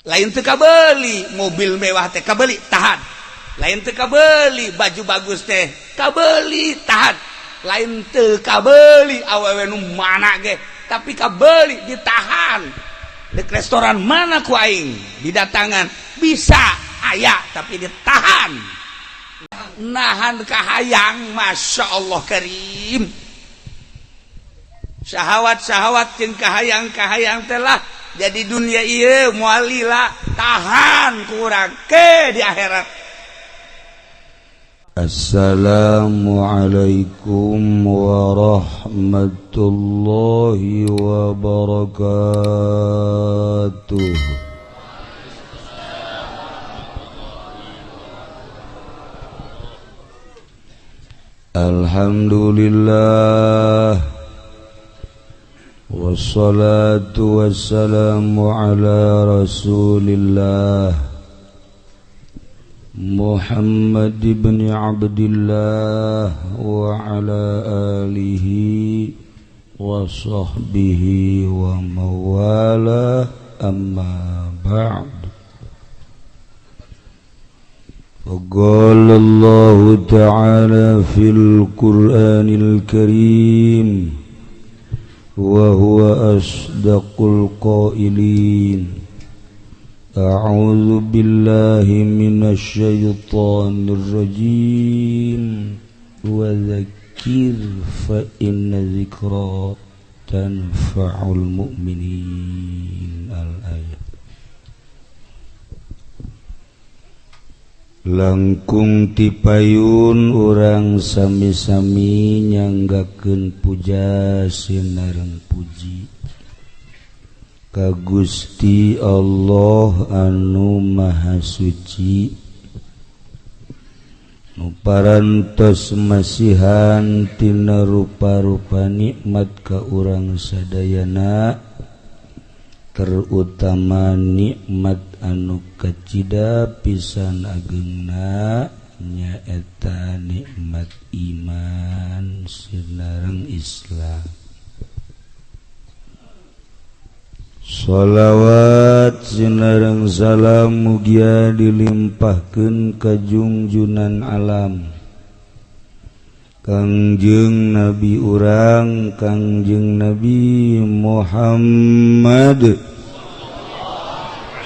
lain teu kabeli mobil mewah teh kabeli tahan, lain teu kabeli baju bagus teh kabeli tahan, lain teu kabeli awewe nu mana ge tapi kabeli ditahan. Dek restoran mana ku aing didatangan bisa aya tapi ditahan, nahan kahayang. Masya Allah karim, syahwat-syahwat jeung kahayang-kahayang telah jadi dunia ieu moal lila tahan kurang ke di akhirat. Assalamualaikum warahmatullahi wabarakatuh. Alhamdulillah wassalatu wassalamu ala rasulillah Muhammad ibn Abdillah wa ala alihi wa sahbihi wa mawala amma ba'd. Qala Allah ta'ala fil Qur'anil Karim wa huwa asdaqul qailin. A'udzu billahi minasy syaithanir rajim. Wa dzakir fa inna dzikra tanfa'ul mu'minin. Al-ayat. Langkung tipayun urang sami-sami nyanggakeun puja sinareng puji ka Gusti Allah anu Maha Suci, nu parantos masihan tina rupa-rupa nikmat ka urang sadayana, terutama nikmat anu kacida pisan ageungna nyaeta nikmat iman sinareng Islam. Shalawat sinareng salam mugia dilimpahkeun ka junjunan alam Kangjeng Nabi urang Kangjeng Nabi Muhammad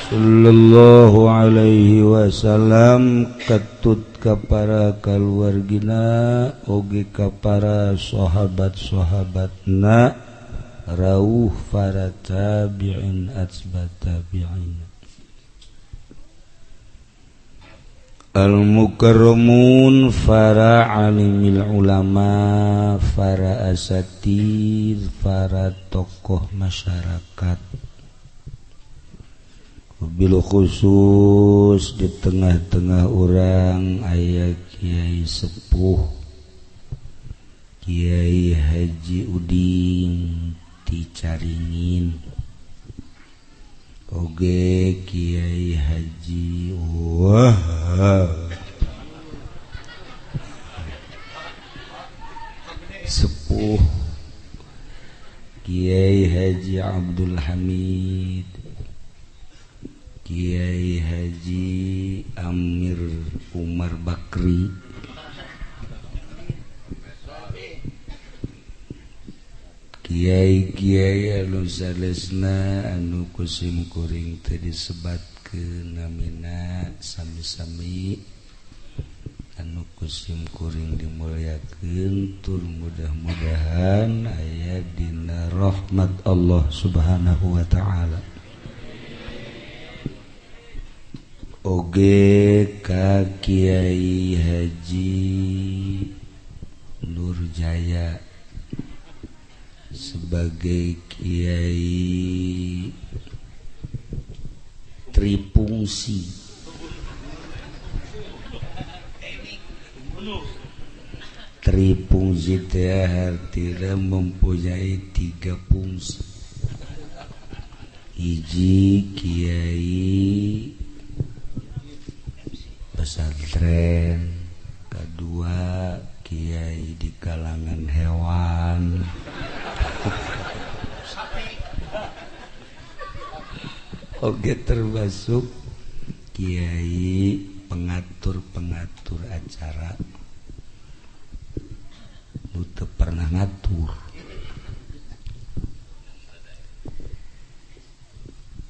sallallahu alaihi wasallam, katut ka para kaluargina oge ka para sahabat-sahabatna rawuh para tabi'in atsba tabi'in. Al-mukarramun para alimil ulama, para asatid, para tokoh masyarakat. Bil khusus di tengah-tengah orang aya Kiai Sepuh Kiai Haji Udin ti Caringin, oge Kiai Haji Sepuh Kiai Haji Abdul Hamid, Kiai Haji Amir Umar Bakri, Kiai-kiai anu salesna anu kusim kuring teu disebatkeun namina sami-sami, anu kusim kuring dimulyakeun tur mudah-mudahan aya dina rahmat Allah Subhanahu wa taala. Oge ka Kiai Haji Nurjaya sebagai Kiai trifungsi, trifungsi teh artinya mempunyai 3 fungsi. Hiji Kiai pesantren, kedua Kiai di kalangan hewan, oge termasuk kiai pengatur acara nu teu pernah ngatur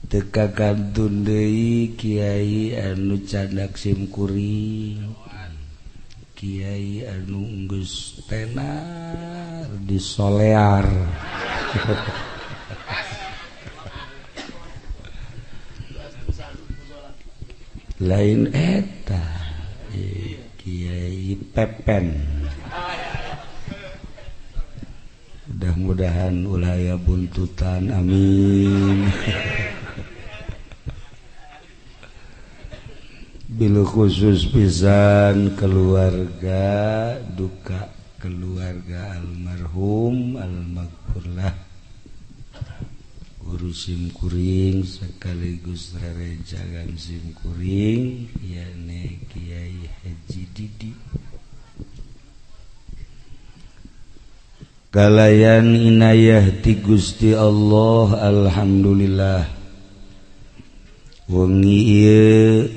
teu kagantun deui kiai anu candak simkuring kiai anu geus tenar di solear lain eta kiai pepen mudah-mudahan ulah aya buntutan amin bilu khusus pisan keluarga duka keluarga almarhum almaghfurlah guru simkuring sekaligus rerejagan simkuring yakni Kiai Haji Didi kalayan inayah ti Gusti Allah alhamdulillah wengi ieu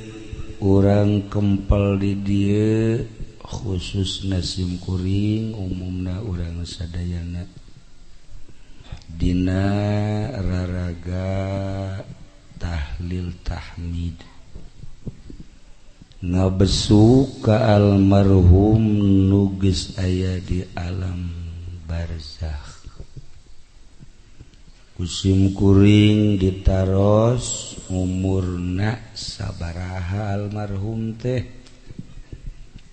urang kempel di dieu khususna simkuring umumna urang sadayana dina raraga tahlil tahmid ngabesuk ka almarhum nu geus aya di alam barzakh kusim kuring ditaros umurna sabaraha almarhum teh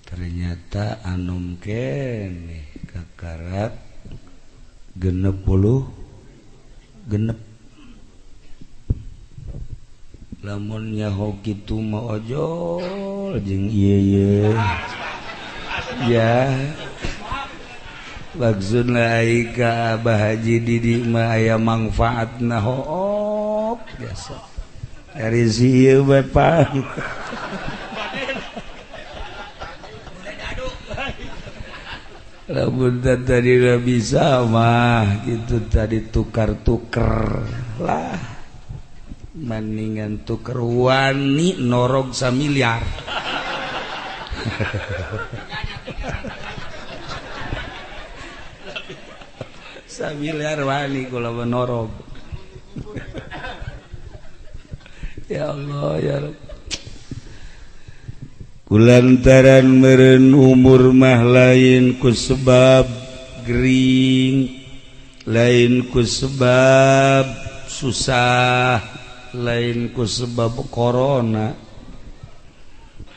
ternyata anom keneh kakarat 60 genep lamun nyaho kitu mah ojol jeung ieu ya maksudna ai ka Abah Haji Didi mah aya manfaatna hook biasa dari ieu bae Pak lamun tadi nggak bisa mah gitu tadi tukar-tuker lah mendingan tuker wani norog samiliar samiliar wani kula norog ya Allah ya Rabb kulantaran meureun umur mah lain ku sebab gering lain ku sebab susah lain ku sebab corona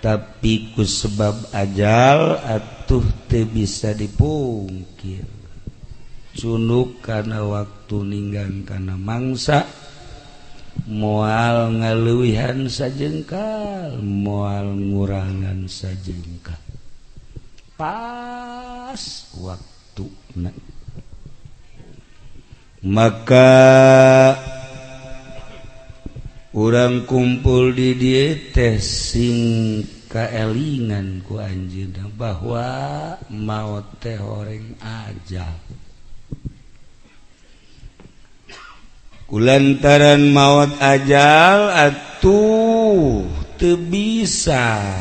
tapi ku sebab ajal atuh teu bisa dipungkir cunuk kana waktu ninggan kana mangsa moal ngaleuwihan sajengkal moal ngurangan sajengkal pas waktuna maka urang kumpul di dieu teh sing kaelingan ku anjeunna bahwa maot teh horeng ajal kulantaran maut ajal atuh teu bisa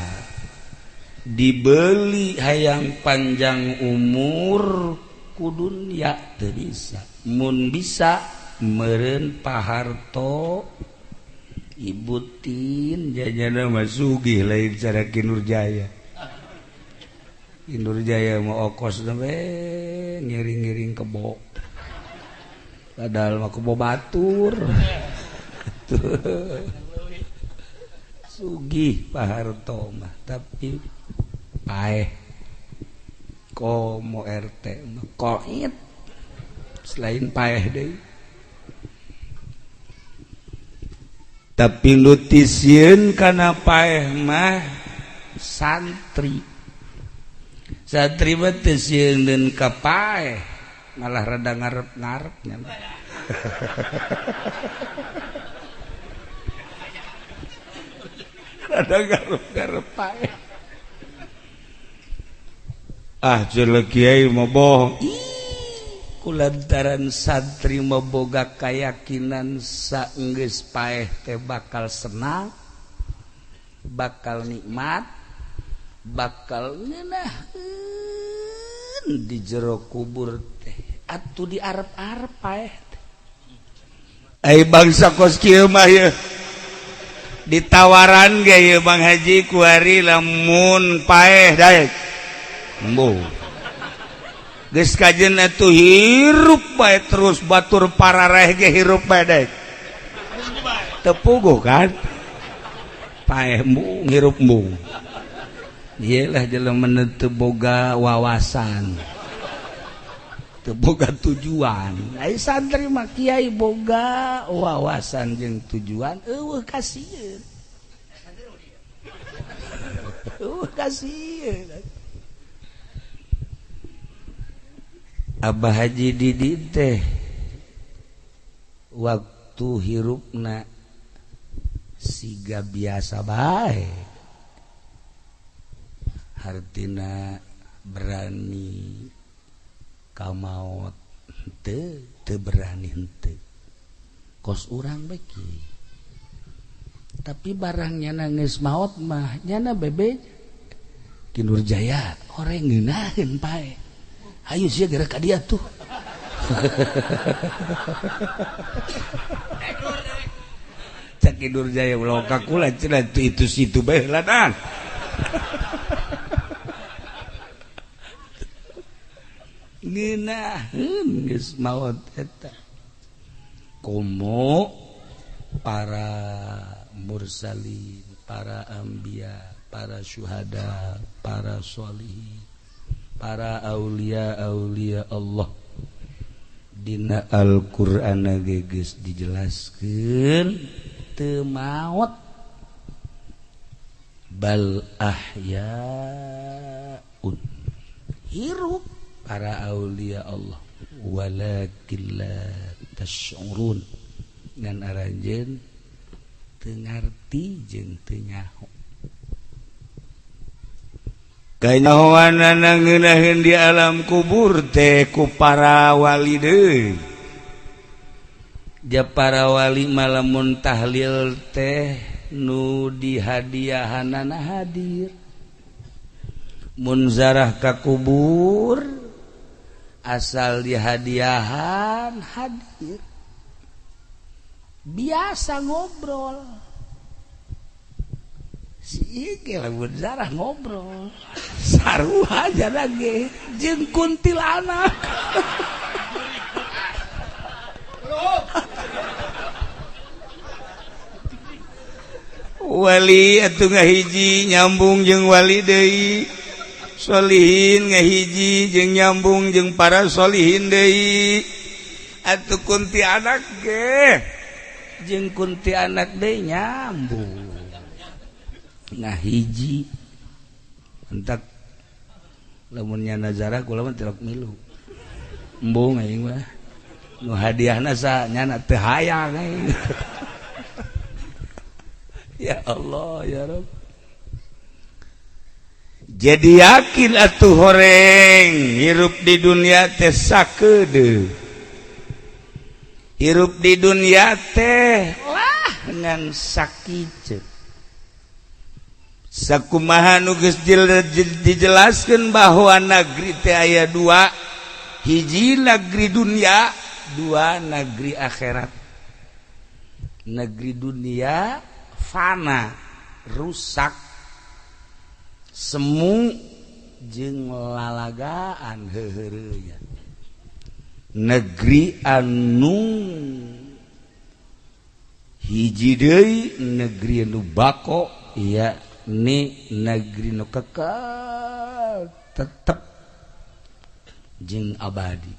dibeli hayang panjang umur ku dunya teu bisa mun bisa meureun paharto ibu tin jajana mah sugih lain cara Kinurjaya Kinurjaya mah okos we ngiring-ngiring kebo padahal mah kebo batur sugih Pak Harto mah tapi paeh komo RT mah koit selain paeh deui tapi nutisieun kana paeh mah santri mah teu sieun ka paeh malah rada ngarep-ngarepnya rada ngarep-ngarep paeh jelek kiai mah bohong kulantaran santri memboga keyakinan saenggeus paeh teh bakal senang, bakal nikmat, bakal ngeunaheun di jero kubur teh atuh di arep-arep paeh teh. Ai bangsa kos kieu mah ye ditawaran ge ye Bang Haji ku ari lamun paeh daek. Embo. Geus kajen atuh hirup bae terus batur parareh ge hirup bae daek. Teu puguh kan? Paeh embung hirup embung. Iyalah jelema teu boga wawasan. Teu boga tujuan. Ai santri mah kiai boga wawasan jeung tujuan eueuh kasieun. Eueuh kasieun. Abah Haji Didi teh waktu hirupna siga biasa bae. Hartina berani ka maot teu berani henteu. Kos urang beki. Tapi barangnya geus maot mah nyana bebe Ki Nurjaya horeng ngeunaheun pae. Ayo sia geura ka dia tuh. Cak Ki Nurjaya ulah ka kula cenah itu situ bae ladan. Ngeunaheun geus maot eta. Komo para mursalin, para anbiya, para syuhada, para sholihin, para aulia-aulia Allah dina Al-Qur'an ge geus dijelaskeun teu maot bal ahyaun hirup para aulia Allah walakin la tash'urun ngan aranjeun teu ngarti jeung teu nyaho. Kanyahoanana ngeunaheun di alam kubur teh ku para wali deui. Ja para wali malamun tahlil teh nu dihadiahanana hadir. Mun zarah ka kubur asal dihadiahan hadir. Biasa ngobrol. Si Ike lamun zarah ngobrol saruha aja lagi jeung kuntilanak. Wali atuh ngahiji nyambung jeung wali deui, sholihin ngahiji jeung nyambung jeung para sholihin deui. Atuh kuntilanak ge jeung kuntilanak deui nyambung. Nah hiji entak lamun nyana zarah kula mah tilok milu embung aing mah nu hadiahna sa nyana teu hayang aing. Ya Allah ya Rabb. Jadi yakin atuh horeng hirup di dunia teh sakeudeuh. Hirup di dunia teh lah ngan sakiceuk. Sakumaha nu geus dijelaskeun bahwa negeri teh aya dua, hiji negeri dunia, dua negeri akhirat. Negeri dunia fana, rusak, semu jeung lalagaan heureureunya. Negeri anu hiji deui negeri anu bako ya ni negeri nu kekal tetep jeung abadi.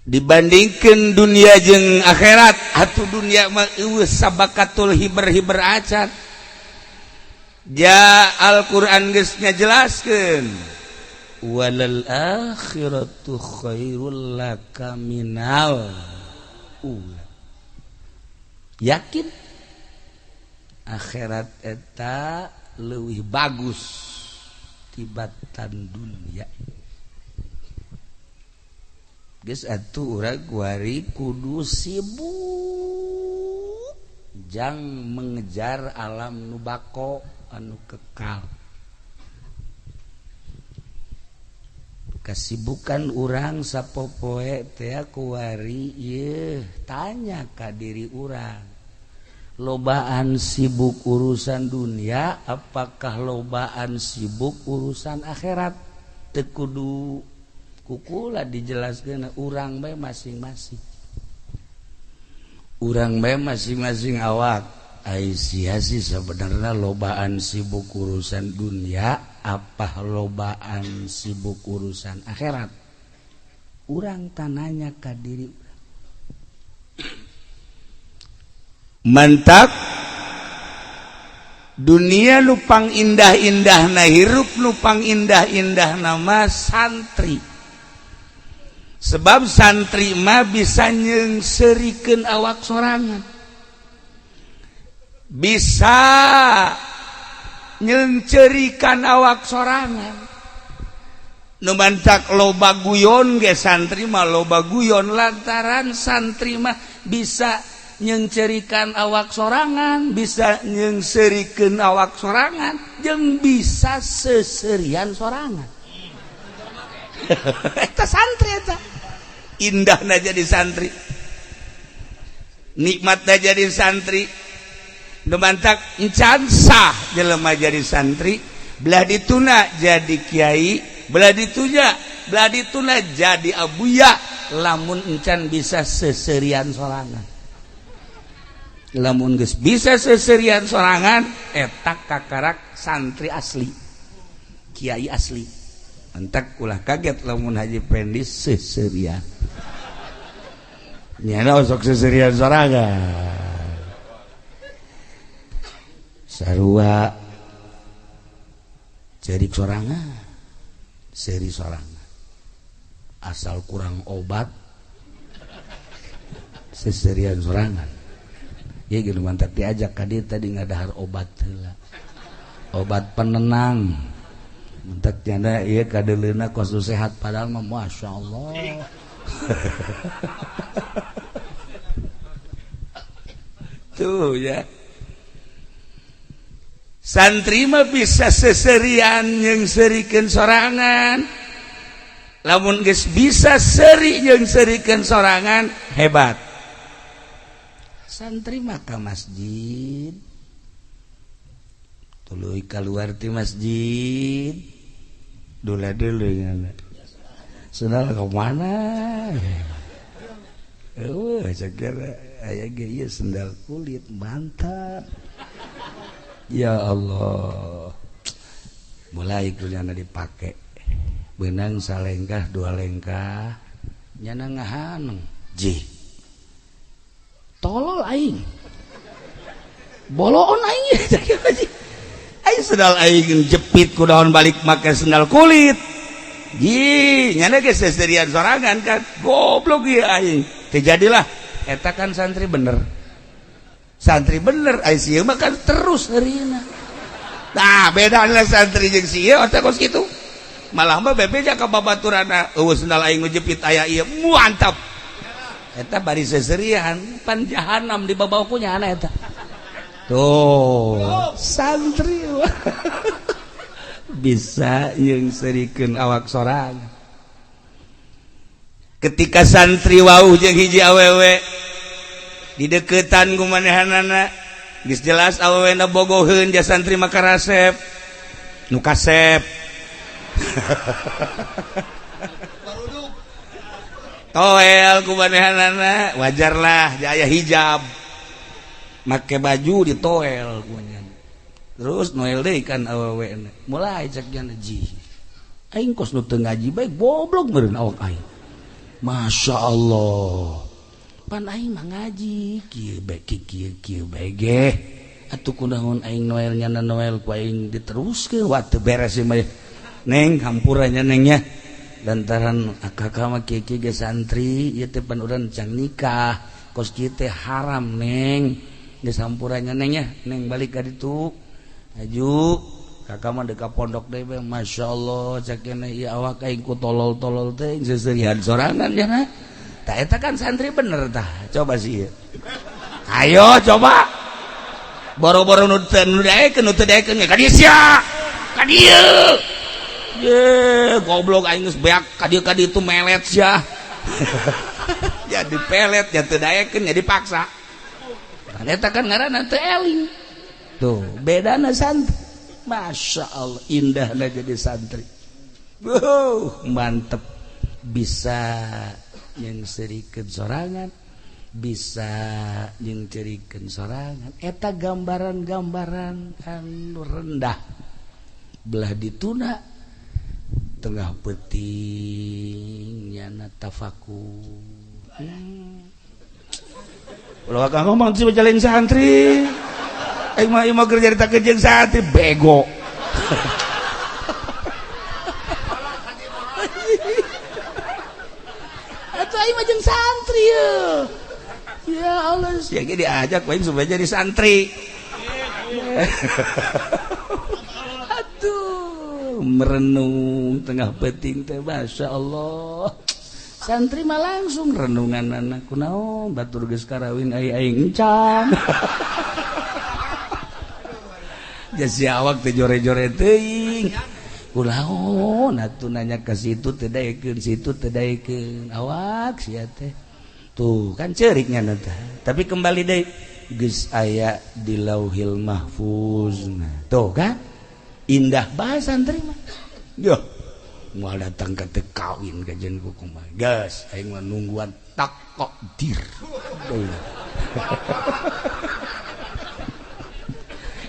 Dibandingkeun dunia jeung akhirat, atuh dunia mah eueuh sabakatul hiber-hiber acan. Ja Al-Qur'an geus ngajelaskeun walal akhiratu khairul laka minal ula. Yakin akhirat eta leuwih bagus tibatan dunia. geus atuh urang kuari kudu sibuk jang mengejar alam nu bako anu kekal. Kasibukan urang sapopoe teh kuari ieu tanya ka diri urang. Lobaan sibuk urusan dunia apakah lobaan sibuk urusan akhirat? Teu kudu kukula dijelaskeun urang bae masing-masing. Urang bae masing-masing awak ai sia sih sebenarnya lobaan sibuk urusan dunia apa lobaan sibuk urusan akhirat. Urang tananya ka diri urang. Mantap dunia lupang indah-indah na hirup lupang indah-indah nama santri. Sebab santri mah bisa nyeungseurikeun awak sorangan, bisa nyeungceurikan awak sorangan. Nu mantak loba guyon ge santri mah loba guyon lantaran santri mah bisa nyeungceurikan awak sorangan, bisa nyeungseurikeun awak sorangan, jeung bisa seserian sorangan. Eta santri eta. Indahna jadi santri, nikmatna jadi santri. Nu mantak encan sah jelema jadi santri, belah dituna jadi kiai, belah dituna jadi abuya lamun encan bisa seserian sorangan. Lamun geus bisa seserian sorangan eta kakarak santri asli, kiai asli. Entak ulah kaget lamun Haji Pendi seserian. Nyana osok seserian sorangan. Sarua cerik sorangan, seri sorangan. Asal kurang obat seserian sorangan. Ya gitu mantap diajak ka dieu tadi ngadahar obat heula. Obat penenang. Mentek nyana ieu kadeleuna kos sehat padahal mah masyaallah. Tuh ya. Santri mah bisa seserian nyeungseurikeun sorangan. Lamun geus bisa seri nyeungseurikeun sorangan hebat. Santri mah ka masjid. Tuluy keluar ti masjid. Dula-duluy ngana. Sendal ke mana? Sakira aya ge ieu sendal kulit mantap. Ya Allah. Mulai kuliahna dipake. Beunang salengkah dua lengkah. Nyana ngahaneng. Ji. Tolol aing. Boloon aing aing sendal aing jepit ku daun balik make sendal kulit. Ji, nyana ge seserian sorangan kan. Goblok ieu aing. Teu jadilah eta kan santri bener. Santri bener, ai sieu mah kan terus harina. Nah, bedana santri jeung sieu eta kos kitu. Malah mah bebeja ka babaturanna, eueuh sendal aing ngejepit aya ieu mantap. Eta bari seserian pan jahanam di babauku nyana eta. Tuh, santri bisa nyeungseurikeun awak sorangan. Ketika santri wauh jeung hiji awewe di deketan kumanehanana geus jelas awewena bogoheun ja santri maka rasep nu kasep toel kumanehanana wajarlah jaya hijab make baju di toel kumanehan terus noel deui kan awewena mulai cek jana ji aing kos nu teu ngaji bae goblok meureun awak aing masyaallah pan aing mah ngaji kieu bae ge atuh kunaon aing noel nyana noel ku aing diteruskeun wa teu beres mah neng hampurannya nengnya lantaran akak mah kieu ge santri ieu teh pan urang can nikah kos kieu teh haram neng geus hampurannya nengnya neng balik ka ditu aju kakak mah deka pondok deh Masya Allah cakena iya awak aing ku tolol-tolol teh seserihan sorangan ya na tah eta kan santri bener tah coba sih ayo coba boro-boro nu daekeun ka dieu sia ka dieu ye goblok aing geus beak ka dieu itu melet sia jadi pelet ya teu daekeun ya dipaksa eta kan ngaranna teu eling tuh bedana santri Masya Allah indahnya jadi santri mantep bisa yang serikeun sorangan bisa yang cerikeun sorangan eta gambaran-gambaran anu rendah belah dituna tengah peuting nyana tafakur ulah kang ngomong sih jalan santri aing mah kerja di takejeung santri bego atuh aing mah jeung santri ya Allah ya ge diajak aing supaya jadi santri aduh merenung tengah peuting teh Masya Allah santri mah langsung renungan anak kunaon batur geus karawin aing encang jadi awak teh jore-jore teuing kunaon atuh nanya ka situ teu daekeun situ teu daekeun awak sia teh tuh kan ceurik nya teh tapi kembali deui geus aya di Lauhil Mahfuz tuh kan indah bae santri mah yo moal datang ka teu kawin ka jeung kumaha geus aing mah nungguan takdir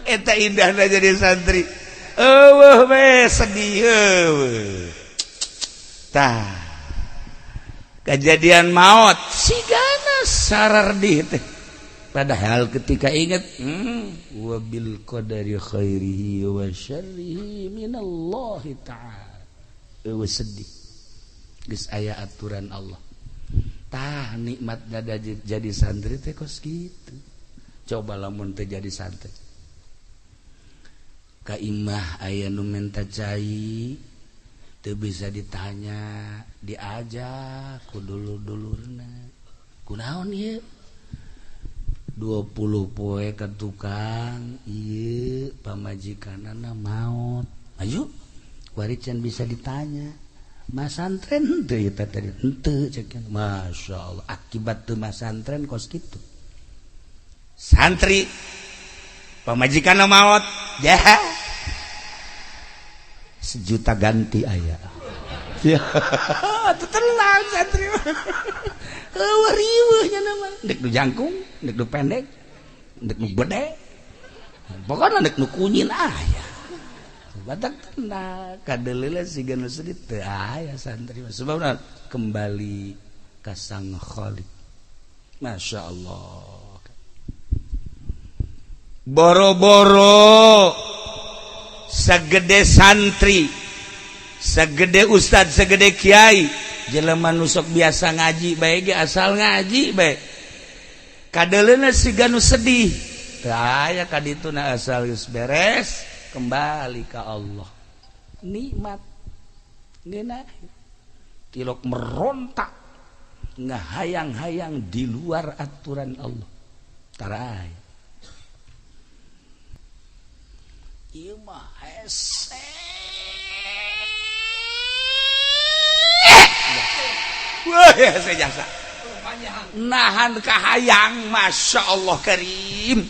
eta indahna jadi santri eueuh we sedih eueuh tah kejadian maut sigana sarardih teh padahal ketika inget wa bil qadari khairihi wa syarrihi minallahi ta'ala eueuh sedih geus aya aturan Allah tah nikmat jadi santri teh kos kitu coba lamun teh jadi santri ka imah aya nu menta cai teu bisa ditanya diajak ku dulur-dulurna kunaon ieu 20 poe ka tukang ieu pamajikanana maot ayo kuari can bisa ditanya mas santren teu eta tadi henteu cek Masya Allah akibat teu mas santren kos kitu santri pamajikanna maot ya sejuta ganti aya ya tenang santri eueuh riweuhnya nama dek nu jangkung dek nu pendek dek nu gede pokona dek nu kunyit aya batak tenang kadeleula siga nu sedih teu aya santri sebabna kembali ka Sang Khaliq Masya Allah boro-boro segede santri segede ustad segede kiai jelema nu sok biasa ngaji bae ge asal ngaji bae kadeleuna siga nu sedih teu aya kadituna asal geus beres kembali ka Allah nikmat geuna tilok merontak ngahayang-hayang di luar aturan Allah tara aya ieu mah hese wah hese jasa nahan kahayang Masya Allah karim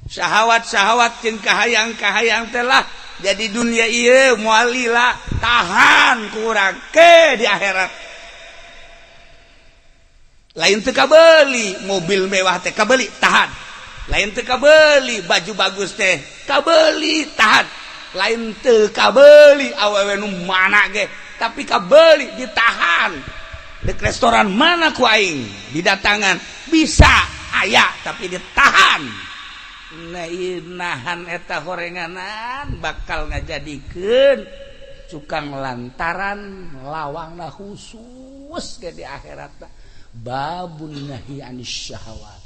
syahwat-syahwat jeung kahayang-kahayang telah jadi dunia ieu moal lila tahan kurang ke di akhirat lain teu kabeuli mobil mewah teh kabeuli tahan lain teu kabeuli baju bagus teh kabeuli tahan lain teu kabeuli awewe nu mana ge tapi kabeuli ditahan dek restoran mana ku aing didatangan bisa aya tapi ditahan nah nahan eta horenganan bakal ngajadikeun cukang lantaran lawangna khusus ke di akhiratna babun nahi anis syahwat